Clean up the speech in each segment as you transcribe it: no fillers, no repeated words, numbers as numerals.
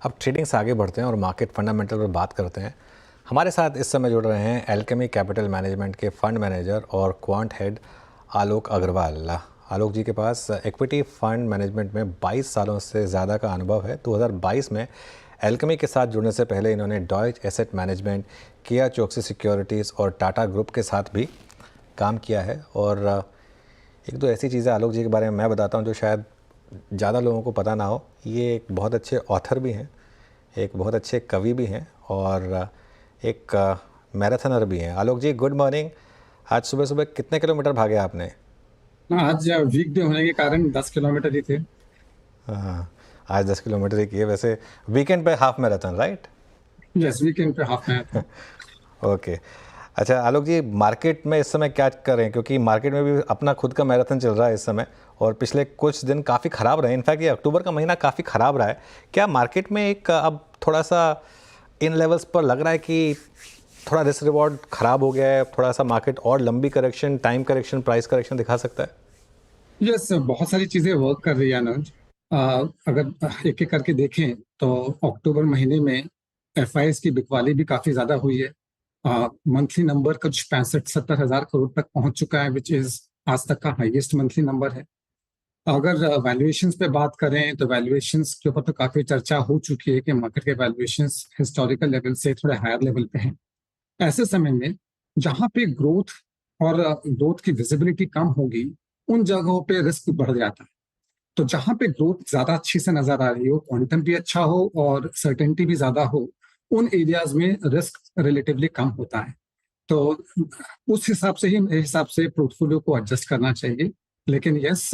अब ट्रेडिंग से आगे बढ़ते हैं और मार्केट फंडामेंटल पर बात करते हैं। हमारे साथ इस समय जुड़ रहे हैं एल्केमी कैपिटल मैनेजमेंट के फंड मैनेजर और क्वांट हेड आलोक अग्रवाल। आलोक जी के पास इक्विटी फंड मैनेजमेंट में 22 सालों से ज़्यादा का अनुभव है। 2022 में एल्केमी के साथ जुड़ने से पहले इन्होंने डॉयच एसेट मैनेजमेंट, किया चोक्सी सिक्योरिटीज़ और टाटा ग्रुप के साथ भी काम किया है। और एक दो ऐसी चीज़ें आलोक जी के बारे में मैं बताता हूँ जो शायद ज़्यादा लोगों को पता ना हो। ये एक बहुत अच्छे ऑथर भी हैं, एक बहुत अच्छे कवि भी हैं और एक मैराथनर भी हैं। आलोक जी, गुड मॉर्निंग। आज सुबह सुबह कितने किलोमीटर भागे आपने? आज वीकडे होने के कारण 10 किलोमीटर ही थे। हाँ, आज 10 किलोमीटर ही किए। वैसे वीकेंड पे half marathon, right? Yes, weekend पे हाफ मैराथन। ओके। अच्छा आलोक जी, मार्केट में इस समय क्या कर रहे हैं? क्योंकि मार्केट में भी अपना खुद का मैराथन चल रहा है इस समय और पिछले कुछ दिन काफ़ी ख़राब रहे। इनफैक्ट ये अक्टूबर का महीना काफ़ी ख़राब रहा है। क्या मार्केट में एक अब थोड़ा सा इन लेवल्स पर लग रहा है कि थोड़ा रिस्क रिवॉर्ड ख़राब हो गया है, थोड़ा सा मार्केट और लंबी correction, time correction, price correction दिखा सकता है? यस, बहुत सारी चीजें वर्क कर रही है अनुज। अगर एक एक करके देखें तो अक्टूबर महीने में एफआईएस की बिकवाली भी काफी ज्यादा हुई है। मंथली नंबर कुछ 65-70 हजार करोड़ तक पहुंच चुका है, विच इज आज तक का हाईएस्ट मंथली नंबर है। अगर वैल्यूएशंस पे बात करें तो वैल्यूएशंस के ऊपर तो काफी चर्चा हो चुकी है कि मार्केट के वैल्यूएशंस हिस्टोरिकल लेवल से थोड़े हायर लेवल पे हैं। ऐसे समय में जहां पे ग्रोथ और ग्रोथ की विजिबिलिटी कम होगी, उन जगहों पे रिस्क बढ़ जाता है। तो जहां पे ग्रोथ ज्यादा अच्छी से नजर आ रही हो, क्वांटम भी अच्छा हो और सर्टेनिटी भी ज्यादा हो, उन एरियाज में रिस्क रिलेटिवली कम होता है। तो उस हिसाब से ही मेरे हिसाब से पोर्टफोलियो को एडजस्ट करना चाहिए। लेकिन यस,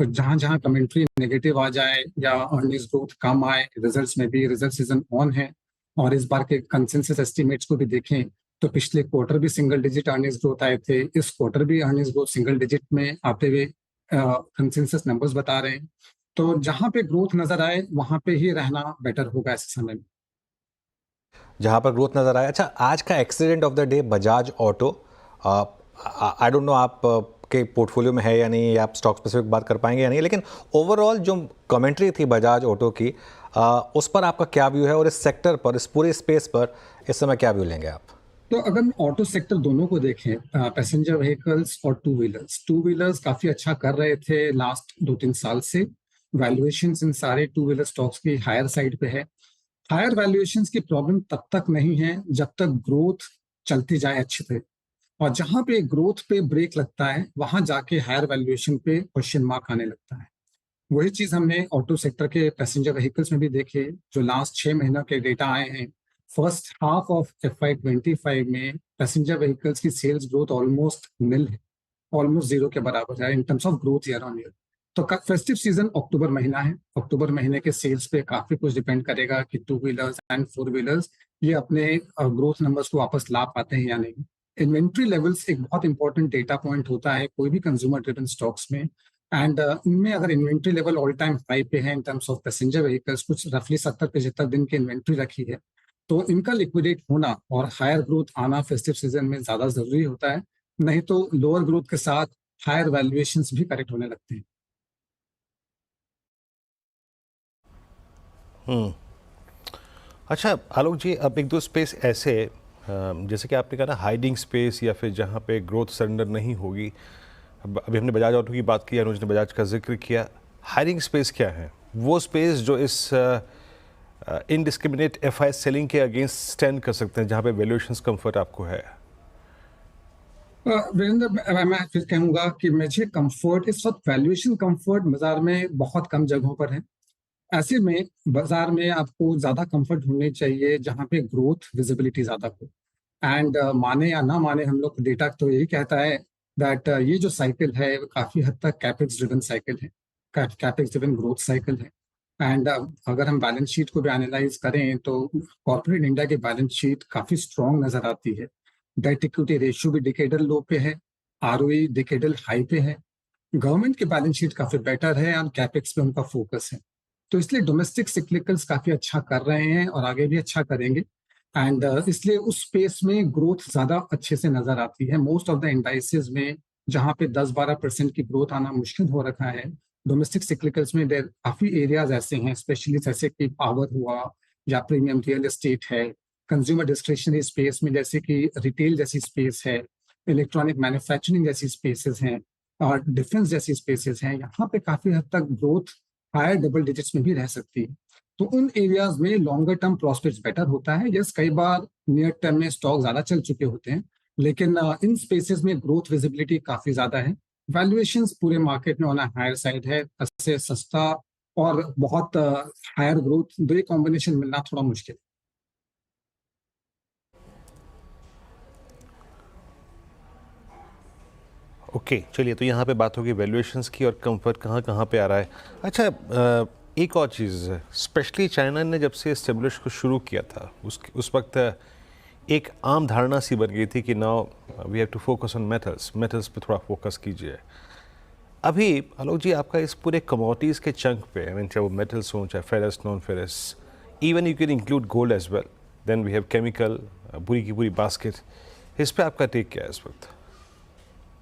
जहां जहां कमेंट्री नेगेटिव आ जाए या अर्निंग्स ग्रोथ कम आए, रिजल्ट्स में भी रिजल्ट सीजन ऑन है और इस बार के कंसेंसस एस्टिमेट्स को भी देखें तो पिछले क्वार्टर भी सिंगल डिजिट अर्निंग्स ग्रोथ आए थे, इस क्वार्टर भी अर्निंग्स ग्रोथ सिंगल डिजिट में आते हुए कंसेंसस नंबर्स बता रहे हैं। तो जहां पे ग्रोथ नजर आए वहां पे ही रहना बेटर होगा ऐसे समय में। जहाँ पर ग्रोथ नज़र आया। अच्छा, आज का accident of the day Bajaj auto. I don't know आप के पोर्टफोलियो में है या नहीं, या आप स्टॉक स्पेसिफिक बात कर पाएंगे या नहीं, लेकिन ओवरऑल जो कमेंट्री थी बजाज ऑटो की, उस पर आपका क्या व्यू है और इस सेक्टर पर, इस पूरे स्पेस पर इस समय क्या व्यू लेंगे आप? तो अगर हम ऑटो सेक्टर दोनों को देखें, पैसेंजर व्हीकल्स और टू व्हीलर्स काफी अच्छा कर रहे थे लास्ट 2-3 साल से। वैल्यूएशंस इन सारे टू व्हीलर स्टॉक्स की हायर साइड पे है। हायर वैल्यूएशंस की प्रॉब्लम तब तक नहीं है जब तक ग्रोथ चलती जाए अच्छे से। और जहां पे ग्रोथ पे ब्रेक लगता है वहां जाके हायर वैल्यूएशन पे क्वेश्चन मार्क आने लगता है। वही चीज हमने ऑटो सेक्टर के पैसेंजर व्हीकल्स में भी देखे। जो लास्ट 6 महीनों के डेटा आए हैं, फर्स्ट हाफ ऑफ FY25 में पैसेंजर व्हीकल्स की सेल्स ग्रोथ ऑलमोस्ट निल है, ऑलमोस्ट जीरो के बराबर है in terms of growth year on year. तो फेस्टिव सीजन अक्टूबर महीना है, अक्टूबर महीने के सेल्स पे काफी कुछ डिपेंड करेगा कि two wheelers and four wheelers ये अपने ग्रोथ नंबर्स को वापस ला पाते हैं या नहीं। इन्वेंट्री लेवल्स एक बहुत इंपॉर्टेंट डेटा पॉइंट होता है कोई भी कंज्यूमर ड्रिवन स्टॉक्स में। एंड इनमें अगर inventory level all time high पे है in terms of passenger vehicles, कुछ रफली 70-75 दिन की इन्वेंट्री रखी है, तो इनका लिक्विडेट होना और हायर ग्रोथ आना फेस्टिव सीजन में ज्यादा जरूरी होता है। नहीं तो लोअर ग्रोथ के साथ हायर वैल्यूएशंस भी करेक्ट होने लगते हैं। अच्छा आलोक जी, अब एक दो स्पेस ऐसे जैसे कि आपने कहा ना, हाइडिंग स्पेस या फिर जहाँ पे ग्रोथ सरेंडर नहीं होगी। अब अभी हमने बजाज ऑटो की बात की, अनुज ने बजाज का जिक्र किया। हाइडिंग स्पेस क्या है? वो स्पेस जो इस इनडिस्क्रिमिनेट एफआई सेलिंग के अगेंस्ट स्टैंड कर सकते हैं, जहाँ पे वैल्यूएशंस कंफर्ट आपको है। वीरेंद्र, मैं फिर कहूंगा कि मुझे कंफर्ट इस वक्त वैल्यूएशन कंफर्ट बाजार में बहुत कम जगहों पर है। ऐसे में बाजार में आपको ज्यादा कंफर्ट होने चाहिए जहां पे ग्रोथ विजिबिलिटी ज्यादा हो। एंड माने या ना माने, हम लोग डेटा तो यही कहता है दैट ये जो साइकिल है वो काफी हद तक कैपेक्स ड्रिवन साइकिल है, कैपेक्स ड्रिवन ग्रोथ साइकिल है। एंड अगर हम बैलेंस शीट को भी एनालाइज करें तो कॉर्पोरेट इंडिया की बैलेंस शीट काफी स्ट्रांग नजर आती है। डेट इक्विटी रेशियो भी डिकेडल लो पे है, आरओई डिकेडल हाई पे है। गवर्नमेंट की बैलेंस शीट काफी बेटर है और कैपेक्स पे उनका फोकस है। तो इसलिए डोमेस्टिक सिक्लिकल्स काफी अच्छा कर रहे हैं और आगे भी अच्छा करेंगे। एंड इसलिए उस स्पेस में ग्रोथ ज्यादा अच्छे से नजर आती है। मोस्ट ऑफ द इंडाइसेस में जहां पे 10-12% की ग्रोथ आना मुश्किल हो रखा है, डोमेस्टिक सिक्लिकल्स में काफी एरियाज ऐसे हैं, स्पेशली जैसे कि पावर हुआ, या प्रीमियम रियल एस्टेट है, कंज्यूमर डिस्क्रिशनरी स्पेस में जैसे कि रिटेल जैसी स्पेस है, इलेक्ट्रॉनिक मैन्युफैक्चरिंग जैसी स्पेसेस हैं और डिफेंस जैसी स्पेसेस हैं, यहाँ पे काफी हद तक ग्रोथ हायर डबल डिजिट्स में भी रह सकती है। तो उन एरियाज में लॉन्गर टर्म प्रॉस्पेक्ट्स बेटर होता है। यस, कई बार नियर टर्म में स्टॉक ज्यादा चल चुके होते हैं, लेकिन इन स्पेसेस में ग्रोथ विजिबिलिटी काफी ज्यादा है। वैल्यूएशंस पूरे मार्केट में ऑन हायर साइड है, इससे सस्ता और बहुत हायर ग्रोथ दो कॉम्बिनेशन मिलना थोड़ा मुश्किल है। ओके चलिए, तो यहाँ पे बात होगी वैल्यूएशंस की और कंफर्ट कहाँ कहाँ पे आ रहा है। अच्छा, एक और चीज़ है, स्पेशली चाइना ने जब से स्टेब्लिश को शुरू किया था उस वक्त एक आम धारणा सी बन गई थी कि now we have to focus on metals पे थोड़ा फोकस कीजिए। अभी आलोक जी, आपका इस पूरे कमोडिटीज़ के चंक पे, आई मीन चाहे वो मेटल्स हों, चाहे ferrous, non ferrous, even you can include gold as well, then we have chemical, पूरी की पूरी बास्केट, इस पे आपका टेक क्या है इस वक्त?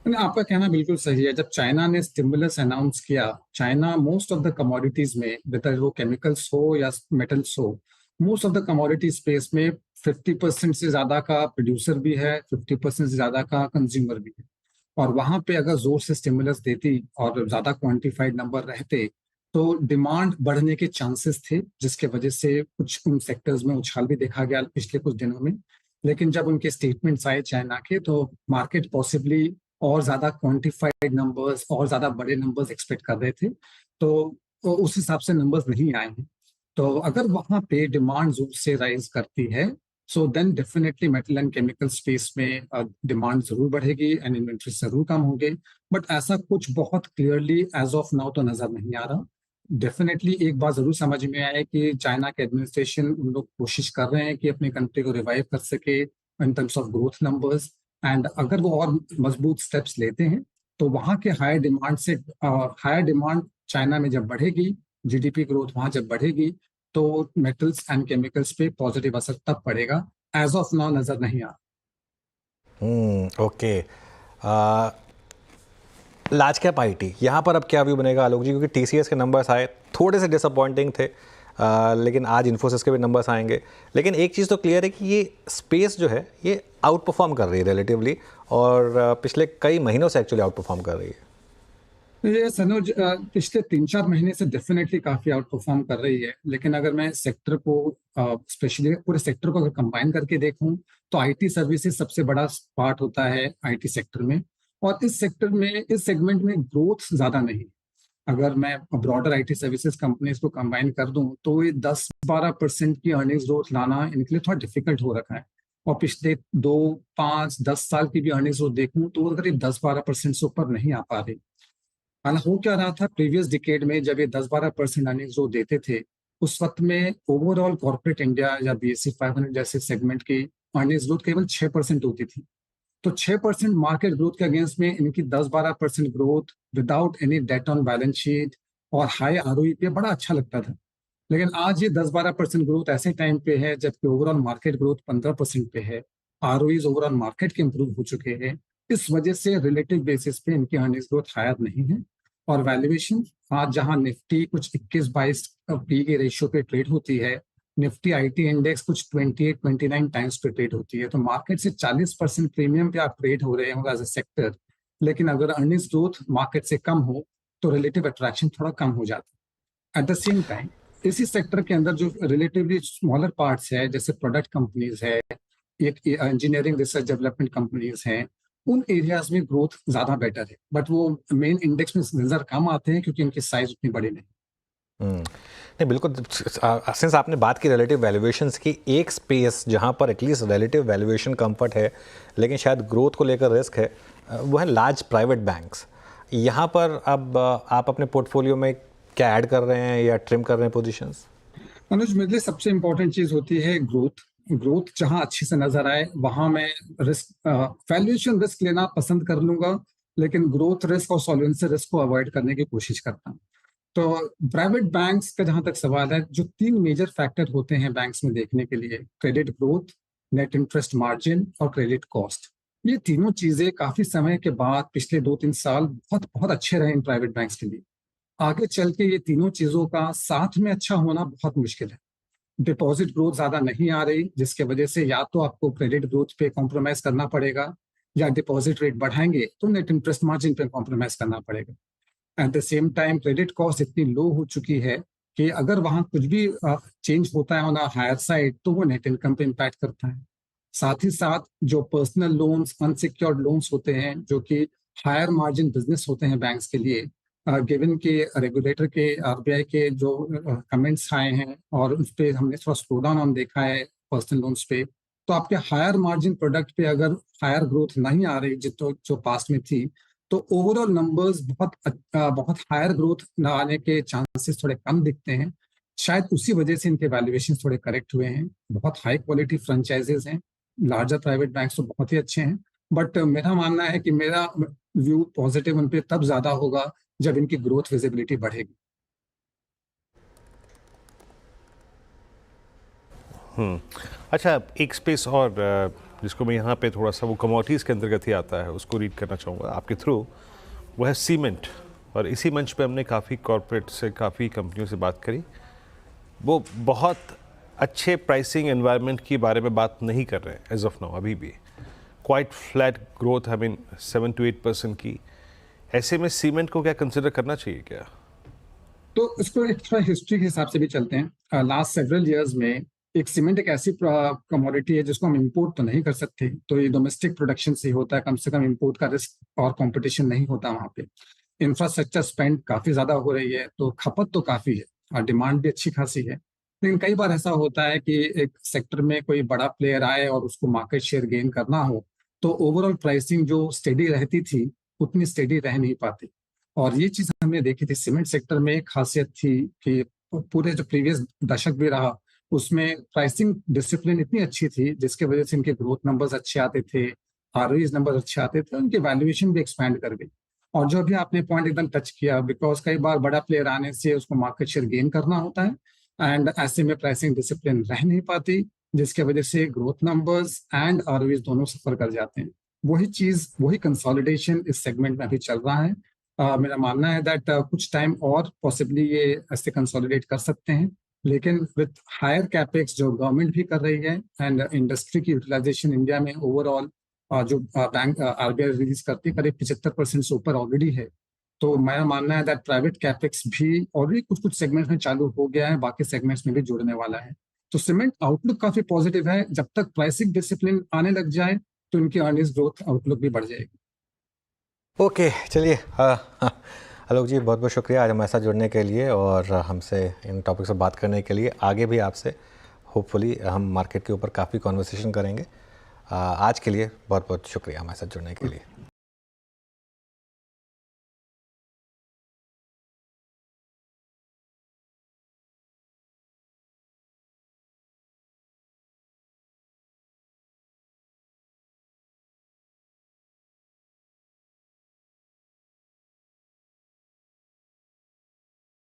आपका कहना बिल्कुल सही है। जब चाइना ने स्टिमुलस अनाउंस किया, China most of the commodities में, बेहतर वो केमिकल्स हो या मेटल्स हो, most of the commodity space में 50% से ज्यादा का प्रोड्यूसर भी है, 50% से ज्यादा का कंज्यूमर भी है। और वहां पे अगर जोर से स्टिमुलस देती और ज्यादा क्वांटिफाइड नंबर रहते तो डिमांड बढ़ने के चांसेस थे, जिसके वजह से कुछ उन सेक्टर्स में उछाल भी देखा गया पिछले कुछ दिनों में। लेकिन जब उनके स्टेटमेंट्स आए चाइना के, तो मार्केट पॉसिबली और ज्यादा क्वांटिफाइड नंबर्स और ज्यादा बड़े नंबर्स एक्सपेक्ट कर रहे थे, तो उस हिसाब से नंबर्स नहीं आए हैं। तो अगर वहां पे डिमांड जोर से राइज करती है, so then definitely metal and chemical space में डिमांड जरूर बढ़ेगी एंड इन्वेंट्री जरूर कम होंगे। बट ऐसा कुछ बहुत क्लियरली एज ऑफ नाउ तो नजर नहीं आ रहा। डेफिनेटली एक बात जरूर समझ में आया कि चाइना के एडमिनिस्ट्रेशन, उन लोग कोशिश कर रहे हैं कि अपनी कंट्री को रिवाइव कर सके in terms of growth numbers. And अगर वो और मजबूत स्टेप्स लेते हैं तो वहां के हायर डिमांड चाइना में जब बढ़ेगी, जीडीपी ग्रोथ वहां जब बढ़ेगी, तो मेटल्स एंड केमिकल्स पे पॉजिटिव असर तब पड़ेगा। एज ऑफ नाउ नजर नहीं आ रहा। ओके। लार्ज कैप आईटी, यहाँ पर अब क्या व्यू बनेगा आलोक जी? क्योंकि टीसीएस के नंबर्स आए, थोड़े से डिसअपॉइंटिंग थे, लेकिन आज इन्फोसिस के भी नंबर्स आएंगे। लेकिन एक चीज़ तो क्लियर है कि ये स्पेस जो है ये आउट परफॉर्म कर रही है रिलेटिवली, और पिछले कई महीनों से एक्चुअली आउट परफॉर्म कर रही है। ये सनोज पिछले 3-4 महीने से डेफिनेटली काफी आउट परफॉर्म कर रही है। लेकिन अगर मैं सेक्टर को, स्पेशली पूरे सेक्टर को अगर कंबाइन करके देखूं, तो आईटी सर्विसेज सबसे बड़ा पार्ट होता है आईटी सेक्टर में। और इस सेक्टर में, इस सेगमेंट में ग्रोथ ज्यादा नहीं। अगर मैं ब्रॉडर आईटी सर्विसेज कंपनीज को कंबाइन कर दूं, तो ये 10-12% की अर्निंग्स ग्रोथ लाना इनके लिए थोड़ा डिफिकल्ट हो रखा है। और पिछले 2, 5, 10 साल की भी अर्निंग्स ग्रोथ देखूं, तो अगर ये 10-12% से ऊपर नहीं आ पा रही। हालांकि हो क्या रहा था प्रीवियस डिकेड में, जब ये 10-12% अर्निंग्स ग्रोथ देते थे, उस वक्त में ओवरऑल कॉर्पोरेट इंडिया या बीएसई 500 जैसे सेगमेंट की अर्निंग्स ग्रोथ केवल 6% होती थी। तो 6% मार्केट ग्रोथ के अगेंस्ट में इनकी 10-12% growth without any debt on balance sheet और हाई आरओई पे बड़ा अच्छा लगता था। लेकिन आज ये 10-12% ग्रोथ ऐसे टाइम पे है जबकि ओवरऑल मार्केट ग्रोथ 15% पे है। आरओईज ओवरऑल मार्केट के इंप्रूव हो चुके हैं। इस वजह से रिलेटिव बेसिस पे इनकी अर्निंग्स ग्रोथ हायर नहीं है। और वैल्यूएशन, आज जहां निफ्टी कुछ 21-22 पी के रेशियो पे ट्रेड होती है, निफ्टी आईटी इंडेक्स कुछ 28-29 टाइम्स पे ट्रेड होती है, तो मार्केट से 40% प्रीमियम पे आप ट्रेड हो रहे होंगे एज ए सेक्टर। लेकिन अगर अर्निंग्स ग्रोथ मार्केट से कम हो तो रिलेटिव अट्रैक्शन थोड़ा कम हो जाता है। एट द सेम टाइम इसी सेक्टर के अंदर जो रिलेटिवली स्मॉलर पार्ट्स है, जैसे प्रोडक्ट कंपनीज है, एक इंजीनियरिंग रिसर्च डेवलपमेंट कंपनीज हैं, उन एरियाज में ग्रोथ ज्यादा बेटर है। बट वो मेन इंडेक्स में नजर कम आते हैं क्योंकि उनकी साइज उतनी बड़ी नहीं। नहीं, बिल्कुल। सिंस आपने बात की रिलेटिव वैल्यूएशंस की, एक स्पेस जहां पर एटलीस्ट रिलेटिव वैल्यूएशन कंफर्ट है लेकिन शायद ग्रोथ को लेकर रिस्क है, वो है लार्ज प्राइवेट बैंक्स। यहाँ पर अब आप अपने पोर्टफोलियो में क्या ऐड कर रहे हैं या ट्रिम कर रहे हैं पोजीशंस? अनुज, मेरे लिए सबसे इंपॉर्टेंट चीज होती है ग्रोथ जहां अच्छी से नजर आए वहां मैं रिस्क, वैल्यूएशन रिस्क लेना पसंद कर लूंगा, लेकिन ग्रोथ रिस्क और सॉल्वेंसी रिस्क को अवॉइड करने की कोशिश करता हूँ। तो प्राइवेट बैंक्स का जहां तक सवाल है, जो 3 मेजर फैक्टर होते हैं बैंक्स में देखने के लिए: credit growth, net interest margin और क्रेडिट कॉस्ट। ये तीनों चीजें काफी समय के बाद पिछले 2-3 साल बहुत बहुत अच्छे रहे इन प्राइवेट बैंक्स के लिए। आगे चल के ये तीनों चीजों का साथ में अच्छा होना बहुत मुश्किल है। डिपॉजिट ग्रोथ ज्यादा नहीं आ रही, जिसके वजह से या तो आपको क्रेडिट ग्रोथ पे कॉम्प्रोमाइज करना पड़ेगा, या डिपॉजिट रेट बढ़ाएंगे तो नेट इंटरेस्ट मार्जिन पे कॉम्प्रोमाइज करना पड़ेगा। At the same time credit cost इतनी लो हो चुकी है कि अगर वहां कुछ भी चेंज होता है ऑन अ हायर साइड तो वो नेट इनकम पे इम्पैक्ट करता है। साथ ही साथ जो पर्सनल लोन्स, अनसिक्योर्ड लोन्स होते हैं, जो कि हायर मार्जिन बिजनेस होते हैं बैंक्स के लिए, गिवन के रेगुलेटर के, आरबीआई के जो कमेंट्स आए हैं और उस पर हमने थोड़ा स्लो डाउन ऑन देखा है पर्सनल लोन्स पे, तो आपके हायर मार्जिन प्रोडक्ट पे अगर हायर ग्रोथ नहीं आ रही जितो जो पास्ट में थी, तो ओवरऑल नंबर्स बहुत हायर ग्रोथ न आने के चांसेस थोड़े कम दिखते हैं। शायद उसी वजह से इनके वैल्यूएशन थोड़े करेक्ट हुए हैं। बहुत हाई क्वालिटी फ्रेंचाइजेज हैं, लार्जर प्राइवेट बैंक्स तो बहुत ही अच्छे हैं, बट मेरा मानना है कि मेरा व्यू पॉजिटिव उन पे तब ज्यादा होगा जब इनकी ग्रोथ विजिबिलिटी बढ़ेगी। अच्छा, एक स्पेस और जिसको मैं यहाँ पे थोड़ा सा वो कमोडिटीज़ के अंतर्गत ही आता है उसको रीड करना चाहूँगा आपके थ्रू, वो है सीमेंट। और इसी मंच पे हमने काफ़ी कॉरपोरेट से, काफ़ी कंपनियों से बात करी, वो बहुत अच्छे प्राइसिंग एनवायरनमेंट के बारे में बात नहीं कर रहे हैं एज ऑफ नाउ, अभी भी quite flat growth, I mean 7 to 8% की। ऐसे में सीमेंट को क्या कंसिडर करना चाहिए क्या? तो इसको एक थोड़ा हिस्ट्री के हिसाब से भी चलते हैं। लास्ट सेवरल इयर्स में एक सीमेंट एक ऐसी कमोडिटी है जिसको हम इंपोर्ट तो नहीं कर सकते, तो ये डोमेस्टिक प्रोडक्शन से होता है, कम से कम इंपोर्ट का रिस्क और कंपटीशन नहीं होता वहाँ पे। इंफ्रास्ट्रक्चर स्पेंड काफी ज्यादा हो रही है, तो खपत तो काफी है और डिमांड भी अच्छी खासी है। लेकिन कई बार ऐसा होता है कि एक सेक्टर में कोई बड़ा प्लेयर आए और उसको मार्केट शेयर गेन करना हो, तो ओवरऑल प्राइसिंग जो स्टेडी रहती थी उतनी स्टेडी रह नहीं पाती। और ये चीज हमने देखी थी सीमेंट सेक्टर में। एक खासियत थी कि पूरे जो प्रीवियस दशक भी रहा उसमें प्राइसिंग डिसिप्लिन इतनी अच्छी थी जिसके वजह से इनके ग्रोथ नंबर्स अच्छे आते थे, आरओईज नंबर अच्छे आते थे, उनकी वैल्यूएशन भी एक्सपैंड कर गई। और जो भी आपने पॉइंट एकदम टच किया, बिकॉज कई बार बड़ा प्लेयर आने से उसको मार्केट शेयर गेन करना होता है, एंड ऐसे में प्राइसिंग डिसिप्लिन रह नहीं पाती, जिसके वजह से ग्रोथ नंबर्स एंड आरओईज दोनों सफर कर जाते हैं। वही चीज, वही कंसोलिडेशन इस सेगमेंट में अभी चल रहा है। मेरा मानना है दैट कुछ टाइम और पॉसिबली ये ऐसे कंसोलिडेट कर सकते हैं, लेकिन विथ हायर कैपेक्स जो गवर्नमेंट भी कर रही है एंड इंडस्ट्री की यूटिलाइजेशन इंडिया में ओवरऑल जो बैंक आरबीआई रिलीज करती है करीब 75% से ऊपर ऑलरेडी है। तो मेरा मानना है दैट प्राइवेट कैपेक्स भी ऑलरेडी कुछ कुछ सेगमेंट्स में चालू हो गया है, बाकी सेगमेंट्स में भी जुड़ने वाला है। तो सीमेंट आउटलुक काफी पॉजिटिव है। जब तक प्राइसिंग डिसिप्लिन आने लग जाए तो इनकी अर्निंग्स ग्रोथ आउटलुक भी बढ़ जाएगी। ओके, चलिए, आलोक जी बहुत बहुत शुक्रिया आज हमारे साथ जुड़ने के लिए और हमसे इन टॉपिक से बात करने के लिए। आगे भी आपसे होपफुली हम मार्केट के ऊपर काफ़ी कॉन्वर्सेशन करेंगे। आज के लिए बहुत बहुत शुक्रिया हमारे साथ जुड़ने के लिए।